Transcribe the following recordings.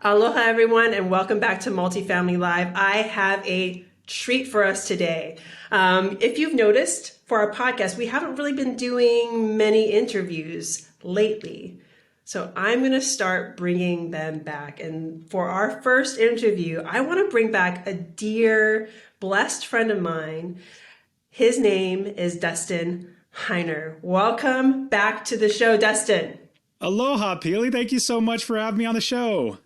Aloha, everyone, and welcome back to Multifamily Live. I have a treat for us today. If you've noticed, for our podcast, we haven't really been doing many interviews lately. So I'm going to start bringing them back. And for our first interview, I want to bring back a dear, blessed friend of mine. His name is Dustin Heiner. Welcome back to the show, Dustin. Aloha, Pili. Thank you so much for having me on the show.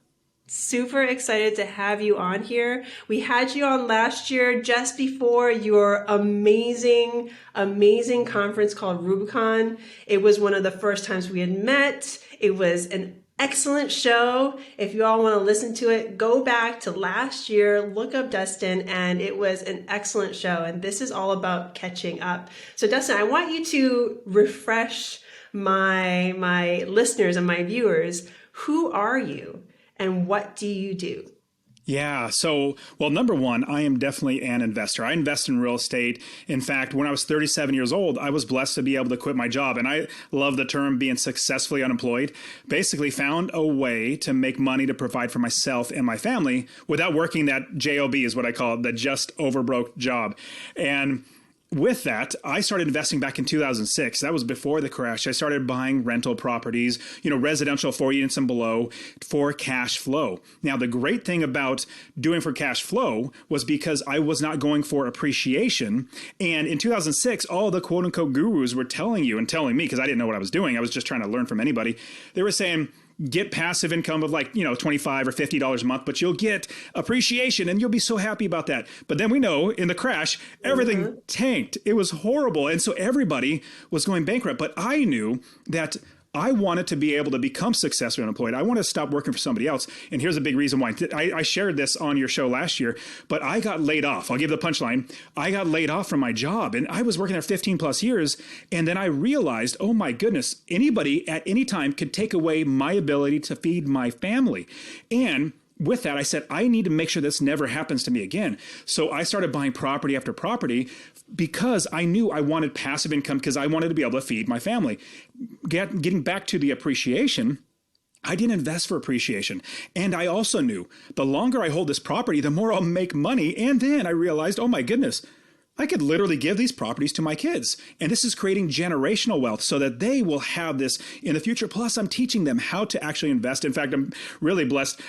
Super excited to have you on here. We had you on last year just before your amazing conference called Rubicon. It was one of the first times we had met. It was an excellent show. If you all want to listen to it, go back to last year, look up Dustin, and it was an excellent show. And this is all about catching up. So Dustin, I want you to refresh my listeners and my viewers. Who are you? And what do you do? Yeah. Well, number one, I am definitely an investor. I invest in real estate. In fact, when I was 37 years old, I was blessed to be able to quit my job. And I love the term being successfully unemployed. Basically found a way to make money to provide for myself and my family without working that J.O.B is what I call it, the just over broke job. And with that, I started investing back in 2006. That was before the crash. I started buying rental properties, residential 4 units and below for cash flow. Now, the great thing about doing for cash flow was because I was not going for appreciation. And in 2006, all the quote unquote gurus were telling you and telling me, because I didn't know what I was doing. I was just trying to learn from anybody. They were saying, get passive income of $25 or $50 a month, but you'll get appreciation and you'll be so happy about that. But then we know in the crash, everything tanked. It was horrible. And so everybody was going bankrupt. But I knew that I wanted to be able to become successfully unemployed. I wanted to stop working for somebody else. And here's a big reason why. I shared this on your show last year, but I got laid off. I'll give the punchline. I got laid off from my job and I was working there 15 plus years. And then I realized, oh my goodness, anybody at any time could take away my ability to feed my family. And with that, I said, I need to make sure this never happens to me again. So I started buying property after property because I knew I wanted passive income because I wanted to be able to feed my family. Getting back to the appreciation, I didn't invest for appreciation. And I also knew the longer I hold this property, the more I'll make money. And then I realized, oh my goodness, I could literally give these properties to my kids. And this is creating generational wealth so that they will have this in the future. Plus, I'm teaching them how to actually invest. In fact, I'm really blessed.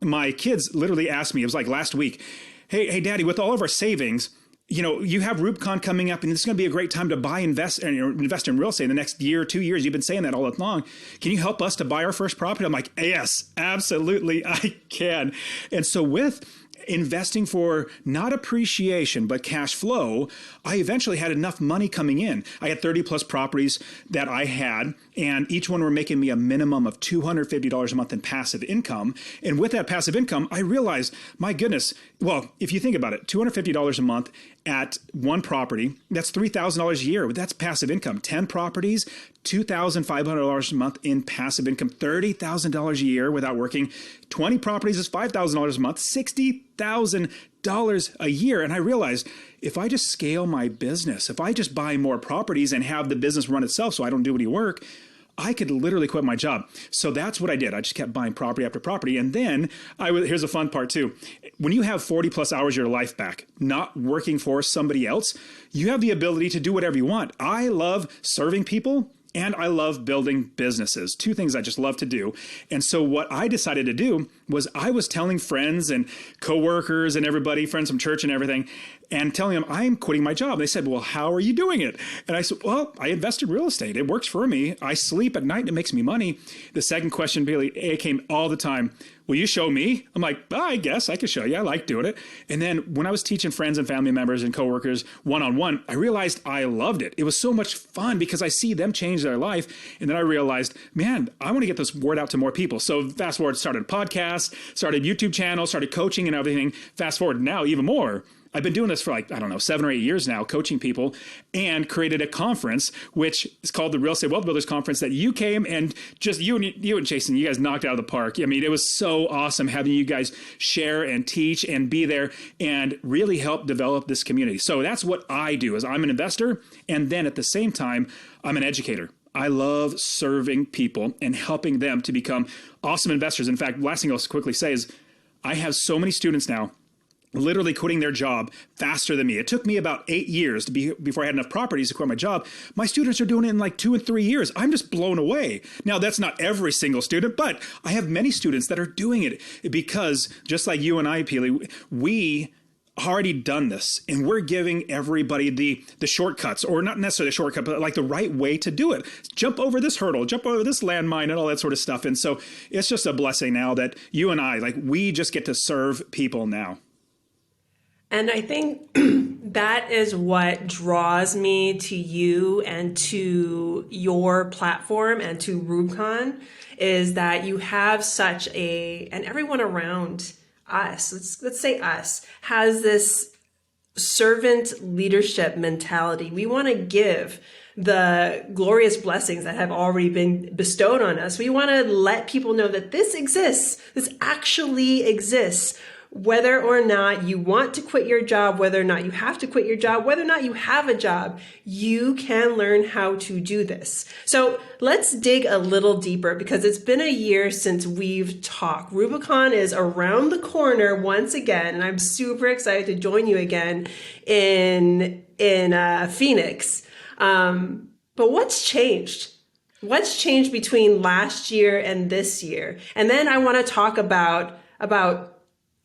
My kids literally asked me, it was like last week, hey, Daddy, with all of our savings, you have Rubicon coming up and it's going to be a great time to invest in real estate in the next year or 2 years. You've been saying that all along. Can you help us to buy our first property? I'm like, yes, absolutely, I can. And so with investing for not appreciation, but cash flow, I eventually had enough money coming in. I had 30 plus properties that I had, and each one were making me a minimum of $250 a month in passive income. And with that passive income, I realized, my goodness, well, if you think about it, $250 a month at one property, that's $3,000 a year. That's passive income. 10 properties, $2,500 a month in passive income, $30,000 a year without working. 20 properties is $5,000 a month, $60,000 a year. And I realized if I just scale my business, if I just buy more properties and have the business run itself so I don't do any work, I could literally quit my job. So that's what I did. I just kept buying property after property. And then here's a fun part too. When you have 40 plus hours of your life back, not working for somebody else, you have the ability to do whatever you want. I love serving people. And I love building businesses, two things I just love to do. And so what I decided to do was I was telling friends and coworkers and everybody, friends from church and everything, and telling them I'm quitting my job. They said, well, how are you doing it? And I said, well, I invest in real estate. It works for me. I sleep at night and it makes me money. The second question really came all the time. Will you show me? I'm like, I guess I could show you. I like doing it. And then when I was teaching friends and family members and coworkers one-on-one, I realized I loved it. It was so much fun because I see them change their life. And then I realized, man, I want to get this word out to more people. So fast forward, started a podcast, started YouTube channel, started coaching and everything. Fast forward now even more. I've been doing this for 7 or 8 years now, coaching people, and created a conference, which is called the Real Estate Wealth Builders Conference, that you came and just you and Jason, you guys knocked it out of the park. I mean, it was so awesome having you guys share and teach and be there and really help develop this community. So that's what I do is I'm an investor. And then at the same time, I'm an educator. I love serving people and helping them to become awesome investors. In fact, last thing I'll quickly say is I have so many students now literally quitting their job faster than me. It took me about 8 years before I had enough properties to quit my job. My students are doing it in like 2 and 3 years. I'm just blown away. Now, that's not every single student, but I have many students that are doing it because just like you and I, Pili, we already done this and we're giving everybody the shortcuts, or not necessarily a shortcut, but like the right way to do it. Jump over this hurdle, jump over this landmine and all that sort of stuff. And so it's just a blessing now that you and I, like, we just get to serve people now. And I think that is what draws me to you and to your platform and to Rubicon, is that you have such and everyone around us, let's say us, has this servant leadership mentality. We want to give the glorious blessings that have already been bestowed on us. We want to let people know that this exists. This actually exists. Whether or not you want to quit your job, whether or not you have to quit your job, whether or not you have a job, you can learn how to do this. So let's dig a little deeper, because it's been a year since we've talked. Rubicon is around the corner once again, and I'm super excited to join you again in Phoenix. But what's changed? What's changed between last year and this year? And then I want to talk about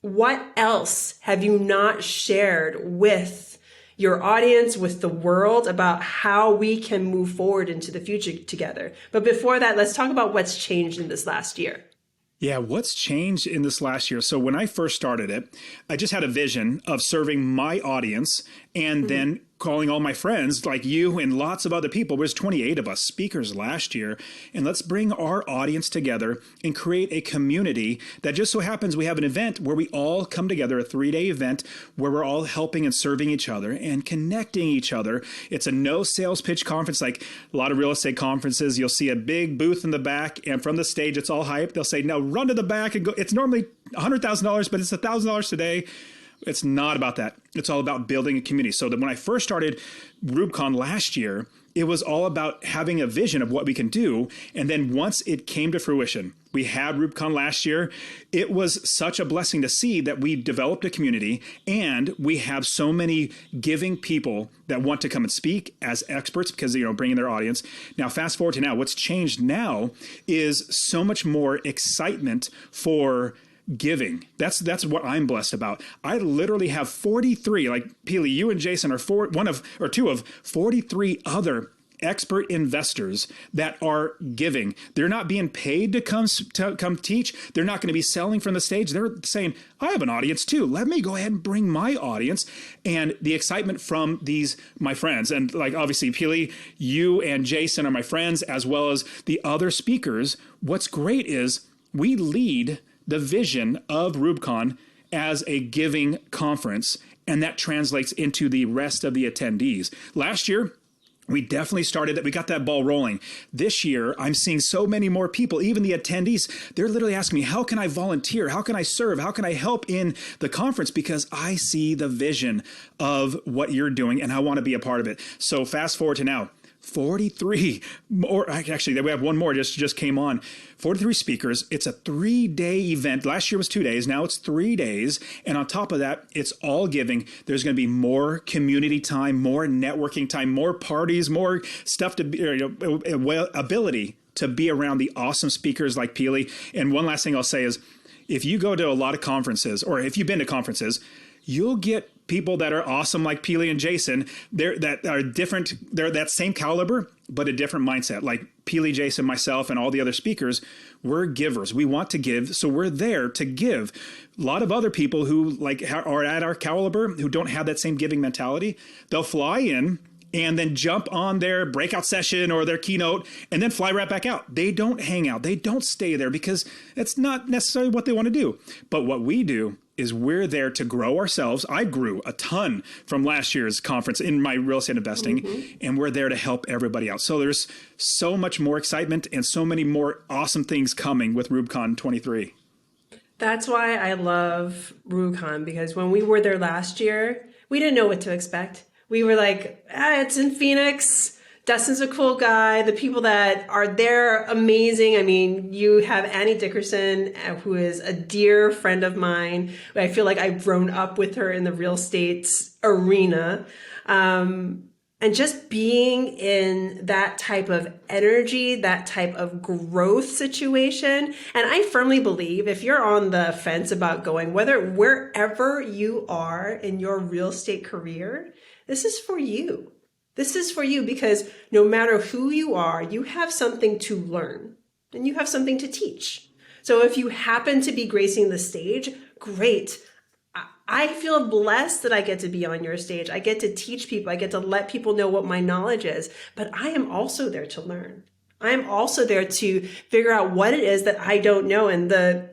what else have you not shared with your audience, with the world, about how we can move forward into the future together. But before that, let's talk about what's changed in this last year. Yeah, what's changed in this last year? So when I first started it, I just had a vision of serving my audience and then calling all my friends like you and lots of other people. There's 28 of us speakers last year. And let's bring our audience together and create a community that just so happens we have an event where we all come together, a 3-day event where we're all helping and serving each other and connecting each other. It's a no sales pitch conference. Like a lot of real estate conferences, you'll see a big booth in the back, and from the stage, it's all hype. They'll say, now run to the back and go. It's normally $100,000, but it's $1,000 today. It's not about that. It's all about building a community. So that when I first started Rubicon last year, it was all about having a vision of what we can do. And then once it came to fruition, we had Rubicon last year. It was such a blessing to see that we developed a community and we have so many giving people that want to come and speak as experts because, bringing their audience. Now, fast forward to now, what's changed now is so much more excitement for giving. That's what I'm blessed about. I literally have 43, like Pili, you and Jason are two of 43 other expert investors that are giving. They're not being paid to come teach. They're not going to be selling from the stage. They're saying, I have an audience too. Let me go ahead and bring my audience. And the excitement from my friends, and like obviously Pili, you and Jason are my friends, as well as the other speakers. What's great is we lead the vision of Rubicon as a giving conference, and that translates into the rest of the attendees. Last year, we definitely started that. We got that ball rolling. This year, I'm seeing so many more people, even the attendees, they're literally asking me, how can I volunteer? How can I serve? How can I help in the conference? Because I see the vision of what you're doing and I want to be a part of it. So fast forward to now. 43 more, actually, we have one more just came on. 43 speakers. It's a 3-day event. Last year was 2 days. Now it's 3 days. And on top of that, it's all giving. There's going to be more community time, more networking time, more parties, more stuff to be, ability to be around the awesome speakers like Pili. And one last thing I'll say is, if you go to a lot of conferences, or if you've been to conferences, you'll get people that are awesome like Pili and Jason. That are different. They're that same caliber, but a different mindset. Like Pili, Jason, myself, and all the other speakers, we're givers. We want to give, so we're there to give. A lot of other people who are at our caliber who don't have that same giving mentality, they'll fly in and then jump on their breakout session or their keynote and then fly right back out. They don't hang out. They don't stay there because it's not necessarily what they want to do. But what we do is we're there to grow ourselves. I grew a ton from last year's conference in my real estate investing, and we're there to help everybody out. So there's so much more excitement and so many more awesome things coming with Rubicon 23. That's why I love Rubicon, because when we were there last year, we didn't know what to expect. We were like, it's in Phoenix. Dustin's a cool guy. The people that are there, amazing. I mean, you have Annie Dickerson, who is a dear friend of mine. I feel like I've grown up with her in the real estate arena. And just being in that type of energy, that type of growth situation. And I firmly believe if you're on the fence about going, wherever you are in your real estate career, this is for you. This is for you because no matter who you are, you have something to learn and you have something to teach. So if you happen to be gracing the stage, great. I feel blessed that I get to be on your stage. I get to teach people. I get to let people know what my knowledge is, but I am also there to learn. I'm also there to figure out what it is that I don't know. And the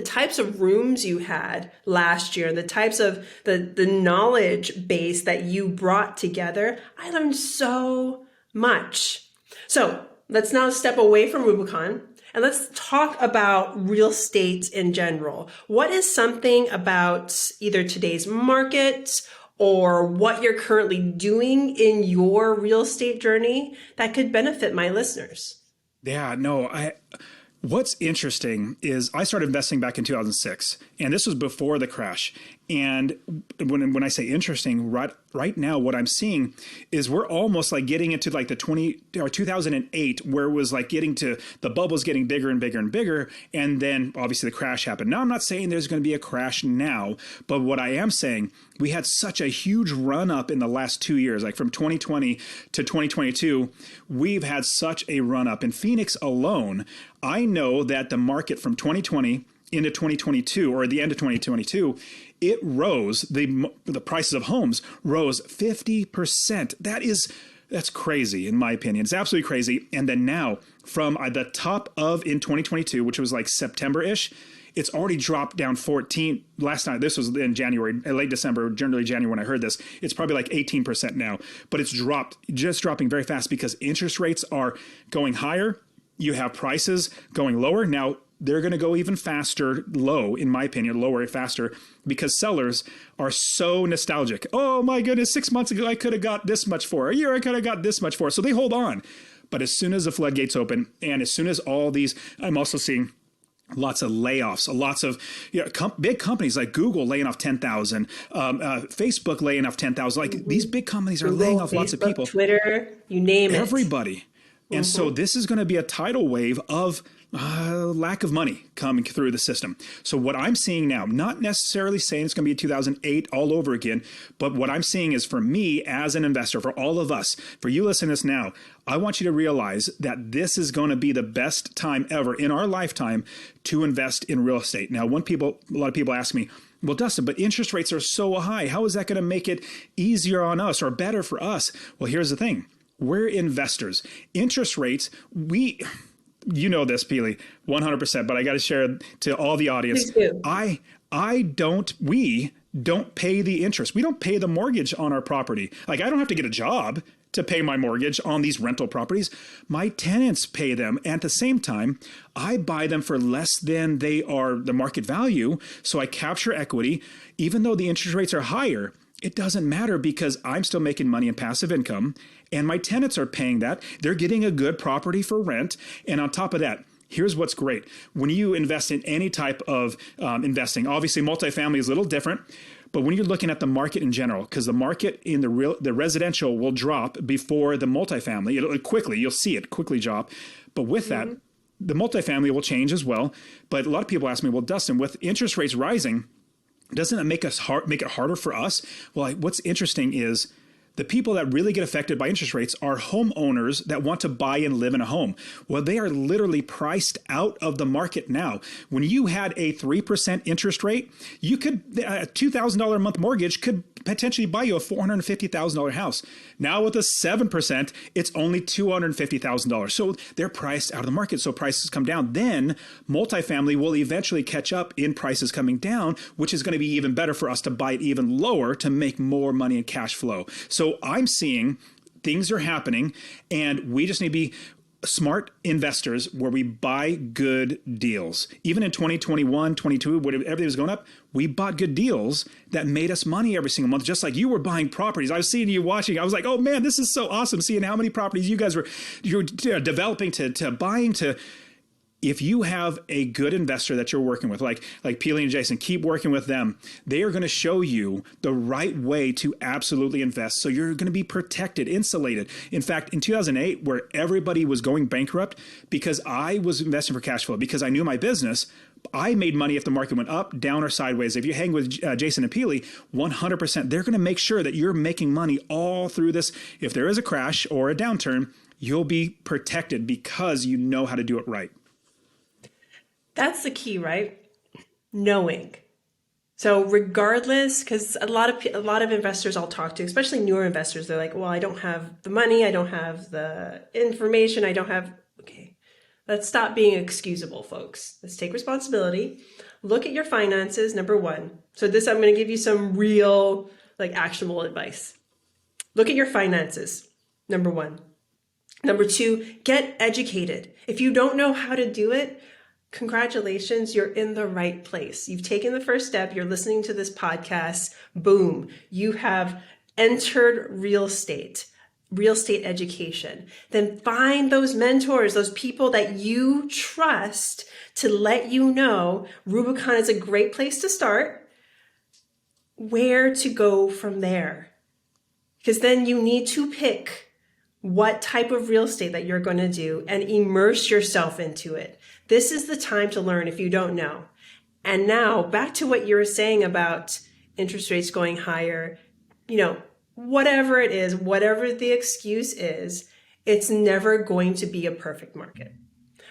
types of rooms you had last year, the types of the knowledge base that you brought together, I learned so much. So let's now step away from Rubicon and let's talk about real estate in general. What is something about either today's market or what you're currently doing in your real estate journey that could benefit my listeners? Yeah, no, what's interesting is I started investing back in 2006, and this was before the crash. And when I say interesting, right now, what I'm seeing is we're almost like getting into like the 2008, where it was like getting to the bubbles getting bigger and bigger and bigger. And then obviously the crash happened. Now, I'm not saying there's going to be a crash now, but what I am saying, we had such a huge run up in the last 2 years, like from 2020 to 2022, we've had such a run up in Phoenix alone. I know that the market from 2020 into 2022 or the end of 2022, it rose, the prices of homes rose 50%. That's crazy in my opinion. It's absolutely crazy. And then now from the top of in 2022, which was like September-ish, it's already dropped down 14. Last night, this was in January, late December, generally January when I heard this, it's probably like 18% now, but it's dropping very fast because interest rates are going higher. You have prices going lower. Now, they're going to go even faster, low, in my opinion, lower faster, because sellers are so nostalgic. Oh my goodness, 6 months ago, I could have got this much for. A year, I could have got this much for. So they hold on. But as soon as the floodgates open, and as soon as all these, I'm also seeing lots of layoffs, lots of big companies like Google laying off 10,000, Facebook laying off 10,000. Like these big companies are laying off lots of people. Twitter, you name it. Everybody. And so this is going to be a tidal wave of lack of money coming through the system. So what I'm seeing now, not necessarily saying it's going to be 2008 all over again, but what I'm seeing is for me as an investor, for all of us, for you listening to this now, I want you to realize that this is going to be the best time ever in our lifetime to invest in real estate. Now, a lot of people ask me, well, Dustin, but interest rates are so high. How is that going to make it easier on us or better for us? Well, here's the thing. We're investors. Interest rates, you know this, Pili, 100%, but I got to share to all the audience. We don't pay the interest. We don't pay the mortgage on our property. Like I don't have to get a job to pay my mortgage on these rental properties. My tenants pay them. And at the same time, I buy them for less than they are the market value. So I capture equity. Even though the interest rates are higher, it doesn't matter because I'm still making money in passive income and my tenants are paying that. They're getting a good property for rent. And on top of that, here's what's great. When you invest in any type of investing, obviously multifamily is a little different, but when you're looking at the market in general, because the market in the residential will drop before the multifamily, you'll see it quickly drop. But with that, the multifamily will change as well. But a lot of people ask me, well, Dustin, with interest rates rising, doesn't it make it harder for us? Well, what's interesting is the people that really get affected by interest rates are homeowners that want to buy and live in a home. Well, they are literally priced out of the market now. When you had a 3% interest rate, a $2,000 a month mortgage could potentially buy you a $450,000 house. Now with a 7%, it's only $250,000. So they're priced out of the market. So prices come down. Then multifamily will eventually catch up in prices coming down, which is going to be even better for us to buy it even lower to make more money in cash flow. So I'm seeing things are happening and we just need to be smart investors where we buy good deals. Even in 2021, 22, when everything was going up, we bought good deals that made us money every single month, just like you were buying properties. I was seeing you watching. I was like, oh man, this is so awesome, seeing how many properties you guys were developing to buying to. If you have a good investor that you're working with, like Pili and Jason, keep working with them. They are going to show you the right way to absolutely invest. So you're going to be protected, insulated. In fact, in 2008, where everybody was going bankrupt because I was investing for cash flow, because I knew my business, I made money if the market went up, down, or sideways. If you hang with Jason and Pili, 100%, they're going to make sure that you're making money all through this. If there is a crash or a downturn, you'll be protected because you know how to do it right. That's the key, right? Knowing. So regardless, because a lot of investors I'll talk to, especially newer investors, they're like, well, I don't have the money, I don't have the information, I don't have, okay, let's stop being excusable, folks. Let's take responsibility. Look at your finances, number one. So this, I'm going to give you some real, actionable advice. Look at your finances, number one. Number two, get educated. If you don't know how to do it, congratulations, you're in the right place. You've taken the first step. You're listening to this podcast. Boom. You have entered real estate education. Then find those mentors, those people that you trust to let you know Rubicon is a great place to start, where to go from there. Because then you need to pick what type of real estate that you're going to do and immerse yourself into it. This is the time to learn if you don't know. And now back to what you were saying about interest rates going higher, whatever it is, whatever the excuse is, it's never going to be a perfect market.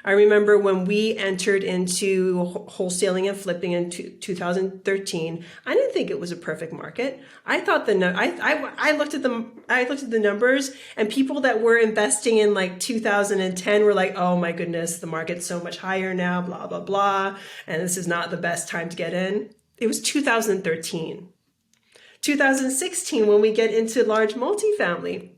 I remember when we entered into wholesaling and flipping in 2013, I didn't think it was a perfect market. I thought I looked at the numbers, and people that were investing in 2010 were like, oh my goodness, the market's so much higher now, blah, blah, blah. And this is not the best time to get in. It was 2013. 2016, when we get into large multifamily,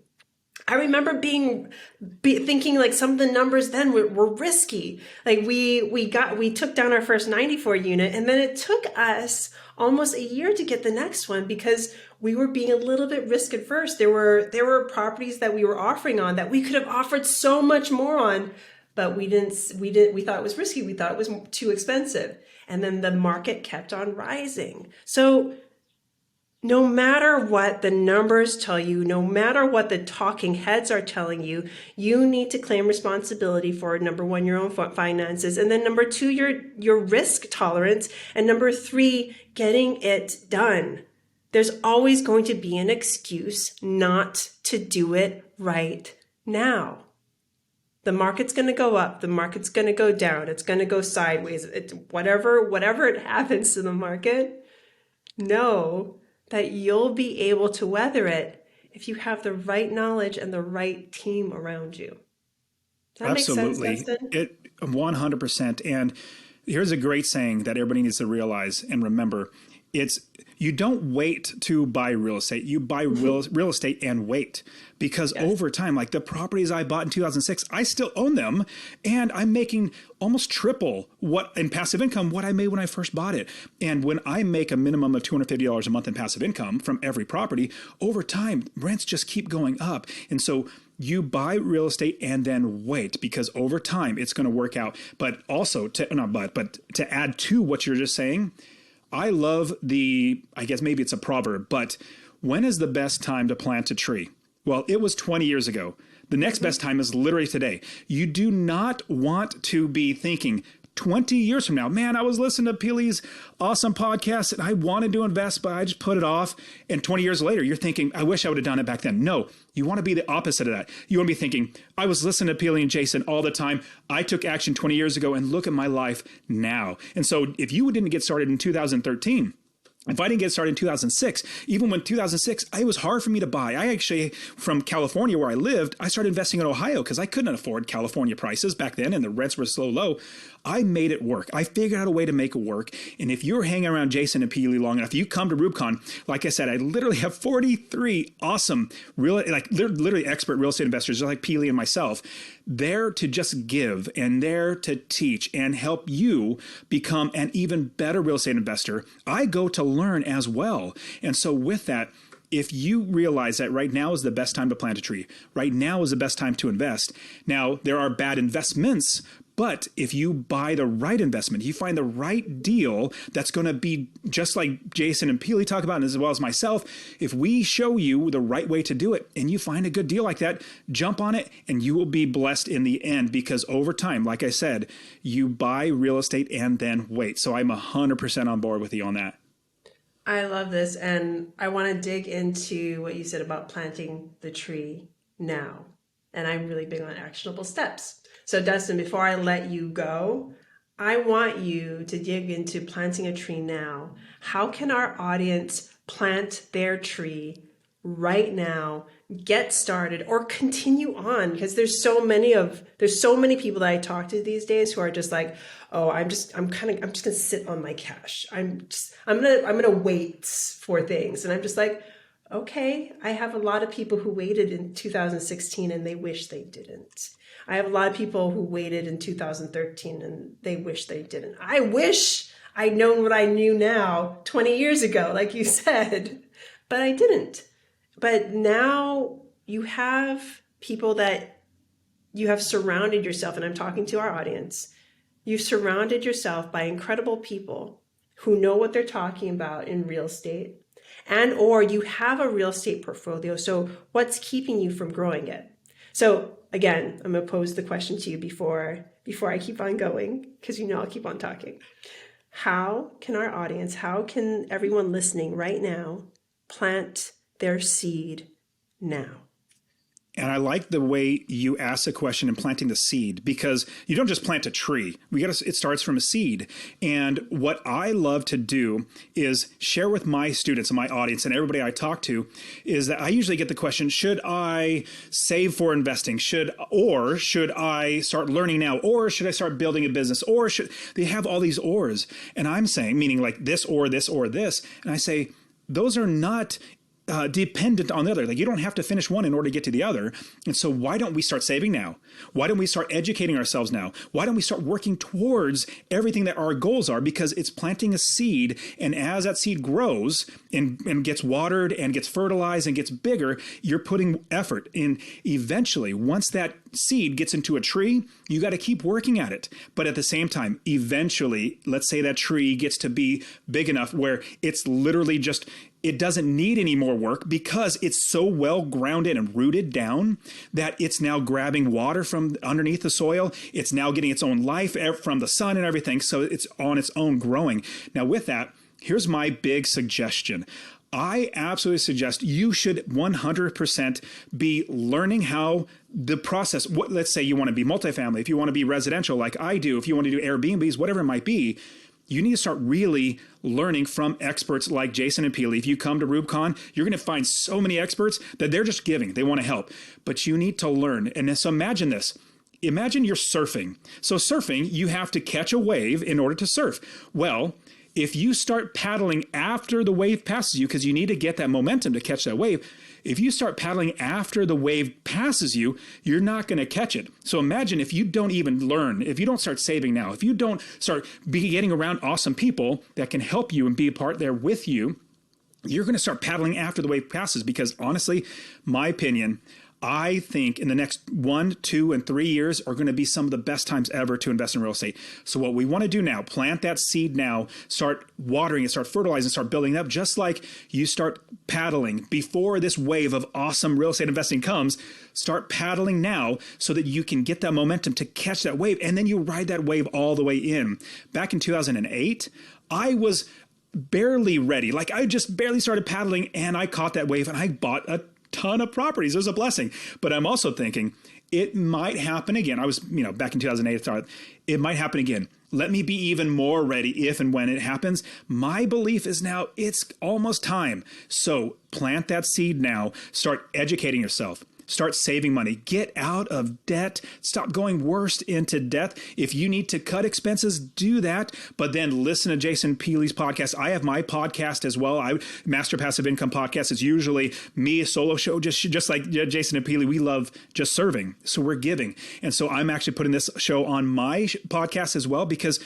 I remember thinking some of the numbers then were risky. We took down our first 94 unit, and then it took us almost a year to get the next one because we were being a little bit risk adverse. There were properties that we were offering on that we could have offered so much more on, but we thought it was risky. We thought it was too expensive. And then the market kept on rising. So no matter what the numbers tell you, no matter what the talking heads are telling you, you need to claim responsibility for, number one, your own finances, and then number two, your risk tolerance, and number three, getting it done. There's always going to be an excuse not to do it right now. The market's going to go up. The market's going to go down. It's going to go sideways. It's whatever it happens to the market, know that you'll be able to weather it if you have the right knowledge and the right team around you. Does that Absolutely. make sense, Dustin? It 100%. And here's a great saying that everybody needs to realize and remember. You don't wait to buy real estate. You buy real estate and wait, because over time, like the properties I bought in 2006, I still own them, and I'm making almost triple what in passive income what I made when I first bought it. And when I make a minimum of $250 a month in passive income from every property, over time, rents just keep going up. And so you buy real estate and then wait, because over time it's going to work out. But also to add to what you're just saying, I love I guess maybe it's a proverb, but when is the best time to plant a tree? Well, it was 20 years ago. The next best time is literally today. You do not want to be thinking 20 years from now, man, I was listening to Pili's awesome podcast and I wanted to invest, but I just put it off. And 20 years later, you're thinking, I wish I would have done it back then. No, you want to be the opposite of that. You want to be thinking, I was listening to Pili and Jason all the time. I took action 20 years ago and look at my life now. And so if you didn't get started in 2013, if I didn't get started in 2006, even when 2006, it was hard for me to buy. I actually, from California where I lived, I started investing in Ohio because I couldn't afford California prices back then and the rents were so low. I made it work. I figured out a way to make it work. And if you're hanging around Jason and Pili long enough, you come to Rubicon, like I said, I literally have 43 awesome, literally expert real estate investors just like Pili and myself. there to just give and there to teach and help you become an even better real estate investor. I go to learn as well. And so with that, if you realize that right now is the best time to plant a tree, right now is the best time to invest. Now, there are bad investments, but if you buy the right investment, you find the right deal that's going to be just like Jason and Pili talk about, and as well as myself, if we show you the right way to do it and you find a good deal like that, jump on it and you will be blessed in the end, because over time, like I said, you buy real estate and then wait. So I'm 100% on board with you on that. I love this. And I want to dig into what you said about planting the tree now. And I'm really big on actionable steps. So Dustin, before I let you go, I want you to dig into planting a tree now. How can our audience plant their tree right now, get started, or continue on? Because there's so many people that I talk to these days who are just like, oh, I'm just gonna sit on my cash. I'm gonna wait for things. And I'm just like, okay, I have a lot of people who waited in 2016 and they wish they didn't. I have a lot of people who waited in 2013 and they wish they didn't. I wish I'd known what I knew now 20 years ago, like you said, but I didn't. But now you have people that you have surrounded yourself, and I'm talking to our audience. You've surrounded yourself by incredible people who know what they're talking about in real estate, and or you have a real estate portfolio. So what's keeping you from growing it? So again, I'm going to pose the question to you before I keep on going, because I'll keep on talking. How can our audience, how can everyone listening right now plant their seed now? And I like the way you ask the question and planting the seed, because you don't just plant a tree. It starts from a seed. And what I love to do is share with my students and my audience and everybody I talk to is that I usually get the question, should I save for investing? Should I start learning now? Or should I start building a business? Or should they have all these ors? And I'm saying, meaning like this or this or this. And I say, those are not dependent on the other. Like, you don't have to finish one in order to get to the other. And so why don't we start saving now? Why don't we start educating ourselves now? Why don't we start working towards everything that our goals are? Because it's planting a seed. And as that seed grows and gets watered and gets fertilized and gets bigger, you're putting effort in. Eventually, once that seed gets into a tree, you got to keep working at it. But at the same time, eventually, let's say that tree gets to be big enough where it's literally just, it doesn't need any more work because it's so well grounded and rooted down that it's now grabbing water from underneath the soil. It's now getting its own life from the sun and everything. So it's on its own growing. Now with that, here's my big suggestion. I absolutely suggest you should 100% be learning how the process, let's say you want to be multifamily, if you want to be residential like I do, if you want to do Airbnbs, whatever it might be, you need to start really learning from experts like Jason and Pili. If you come to Rubicon, you're going to find so many experts that they're just giving. They want to help. But you need to learn. And so imagine this. Imagine you're surfing. So surfing, you have to catch a wave in order to surf. Well, if you start paddling after the wave passes you, because you need to get that momentum to catch that wave, if you start paddling after the wave passes you, you're not going to catch it. So imagine if you don't even learn, if you don't start saving now, if you don't start getting around awesome people that can help you and be a part there with you, you're going to start paddling after the wave passes. Because honestly, my opinion, I think in the next 1, 2, and 3 years are going to be some of the best times ever to invest in real estate. So what we want to do now, plant that seed now, start watering it, start fertilizing, start building it up, just like you start paddling before this wave of awesome real estate investing comes. Start paddling now so that you can get that momentum to catch that wave, and then you ride that wave all the way in. Back in 2008, I was barely ready. Like, I just barely started paddling and I caught that wave and I bought a ton of properties. It was a blessing. But I'm also thinking it might happen again. I was, back in 2008, I thought it might happen again. Let me be even more ready if and when it happens. My belief is now it's almost time. So plant that seed now. Start educating yourself. start saving money. Get out of debt. Stop going worse into debt. If you need to cut expenses, do that. But then listen to Jason Pili's podcast. I have my podcast as well. Master Passive Income Podcast is usually me, a solo show, just like Jason and Pili. We love just serving. So we're giving. And so I'm actually putting this show on my podcast as well, because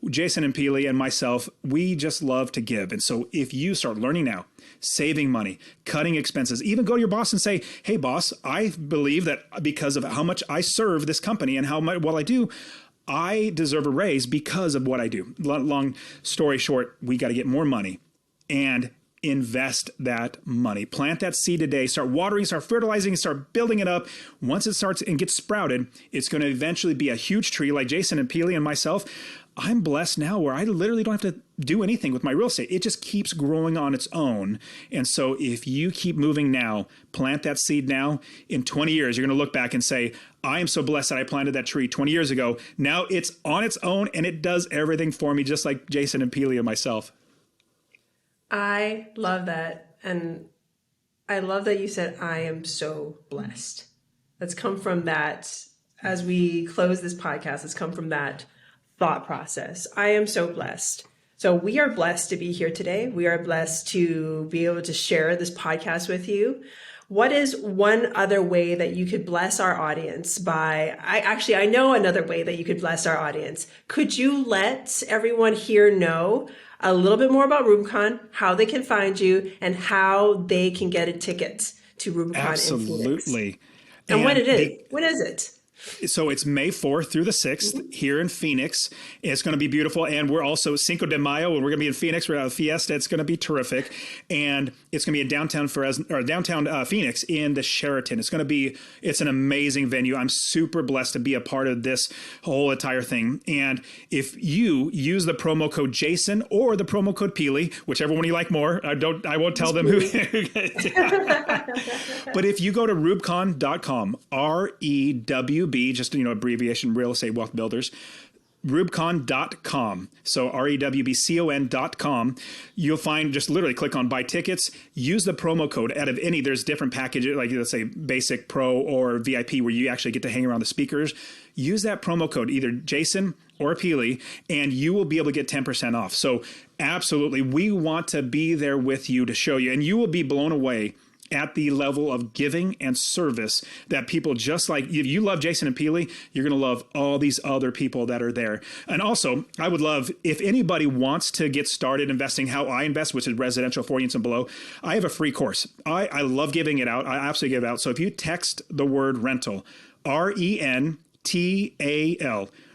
Jason and Pili and myself, we just love to give. And so if you start learning now, saving money, cutting expenses, even go to your boss and say, hey, boss, I believe that because of how much I serve this company and how much well I do, I deserve a raise because of what I do. Long story short, we got to get more money and invest that money. Plant that seed today, start watering, start fertilizing, start building it up. Once it starts and gets sprouted, it's going to eventually be a huge tree like Jason and Pili and myself. I'm blessed now where I literally don't have to do anything with my real estate. It just keeps growing on its own. And so if you keep moving now, plant that seed now, in 20 years, you're going to look back and say, I am so blessed that I planted that tree 20 years ago. Now it's on its own and it does everything for me, just like Jason and Pili and myself. I love that. And I love that you said, I am so blessed. That's come from that, as we close this podcast, it's come from that thought process. I am so blessed. So we are blessed to be here today. We are blessed to be able to share this podcast with you. What is one other way that you could bless our audience by, I know another way that you could bless our audience. Could you let everyone here know a little bit more about Rubicon, how they can find you, and how they can get a ticket to Rubicon Absolutely. in Phoenix? And when it is. When is it? So it's May 4th through the 6th here in Phoenix. It's going to be beautiful. And we're also Cinco de Mayo, and we're going to be in Phoenix. We're at a fiesta. It's going to be terrific. And it's going to be in downtown Phoenix in the Sheraton. It's an amazing venue. I'm super blessed to be a part of this whole entire thing. And if you use the promo code Jason or the promo code Pili, whichever one you like more, I won't tell them who. But if you go to Rubicon.com, REWB, just, abbreviation, Real Estate Wealth Builders, Rubicon.com. So REWBCON.com. You'll find, just literally click on buy tickets, use the promo code out of any, there's different packages, like let's say basic, pro, or VIP, where you actually get to hang around the speakers. Use that promo code, either Jason or Pili, and you will be able to get 10% off. So absolutely, we want to be there with you to show you, and you will be blown away at the level of giving and service that people just like, if you love Jason and Pili, you're going to love all these other people that are there. And also, I would love, if anybody wants to get started investing how I invest, which is residential 4 units and below, I have a free course. I love giving it out. I absolutely give it out. So if you text the word rental, RENTAL,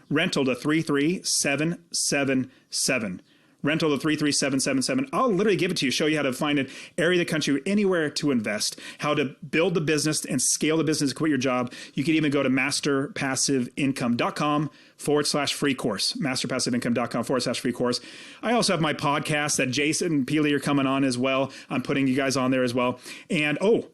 rental to 33777. Rental to 33777. I'll literally give it to you, show you how to find an area of the country, anywhere to invest, how to build the business and scale the business, quit your job. You can even go to masterpassiveincome.com/free course, masterpassiveincome.com/free course. I also have my podcast that Jason and Pili are coming on as well. I'm putting you guys on there as well. And funny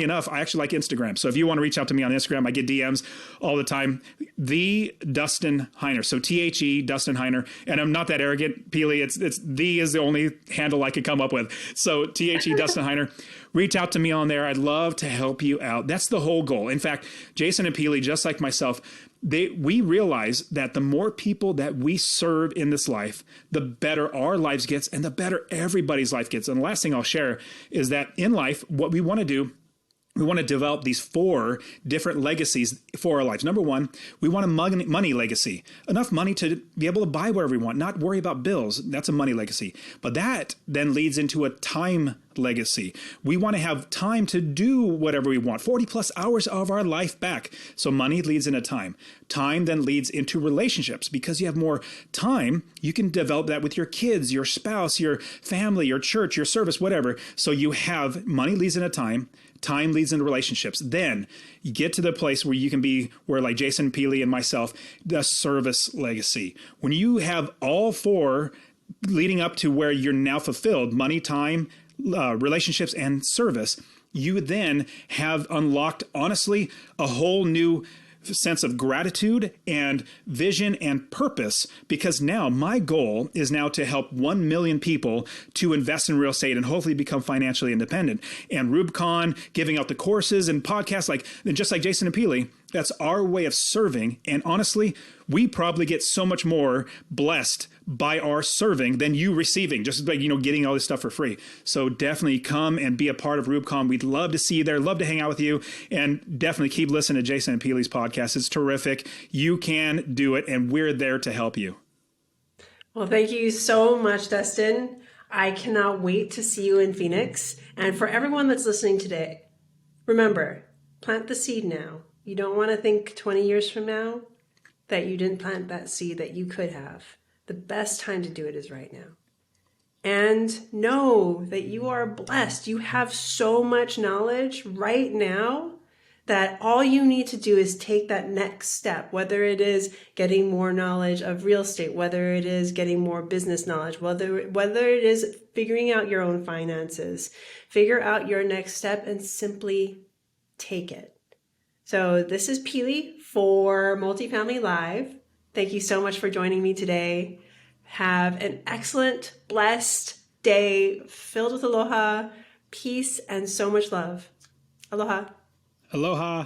enough, I actually like Instagram. So if you want to reach out to me on Instagram, I get DMs all the time. The Dustin Heiner. So THE Dustin Heiner. And I'm not that arrogant, Pili. It's the is the only handle I could come up with. So THE Dustin Heiner. Reach out to me on there. I'd love to help you out. That's the whole goal. In fact, Jason and Pili, just like myself, we realize that the more people that we serve in this life, the better our lives gets and the better everybody's life gets. And the last thing I'll share is that in life, what we want to do, we want to develop these 4 different legacies for our lives. Number 1, we want a money legacy. Enough money to be able to buy whatever we want, not worry about bills. That's a money legacy. But that then leads into a time legacy. We want to have time to do whatever we want, 40 plus hours of our life back. So money leads into time. Time then leads into relationships. Because you have more time, you can develop that with your kids, your spouse, your family, your church, your service, whatever. So you have money leads into time. Time leads into relationships. Then you get to the place where you can be, where like Jason, Pili, and myself, the service legacy. When you have all 4 leading up to where you're now fulfilled, money, time, relationships, and service, you then have unlocked, honestly, a whole new sense of gratitude and vision and purpose, because now my goal is now to help 1 million people to invest in real estate and hopefully become financially independent. And Rubicon, giving out the courses and podcasts, and just like Jason and Pili, that's our way of serving. And honestly, we probably get so much more blessed by our serving than you receiving, just like, getting all this stuff for free. So definitely come and be a part of Rubicon. We'd love to see you there, love to hang out with you, and definitely keep listening to Jason and Pili's podcast. It's terrific. You can do it, and we're there to help you. Well, thank you so much, Dustin. I cannot wait to see you in Phoenix. And for everyone that's listening today, remember, plant the seed now. You don't want to think 20 years from now that you didn't plant that seed that you could have. The best time to do it is right now. And know that you are blessed. You have so much knowledge right now that all you need to do is take that next step, whether it is getting more knowledge of real estate, whether it is getting more business knowledge, whether it is figuring out your own finances. Figure out your next step and simply take it. So this is Pili for Multifamily Live. Thank you so much for joining me today. Have an excellent, blessed day filled with aloha, peace, and so much love. Aloha. Aloha.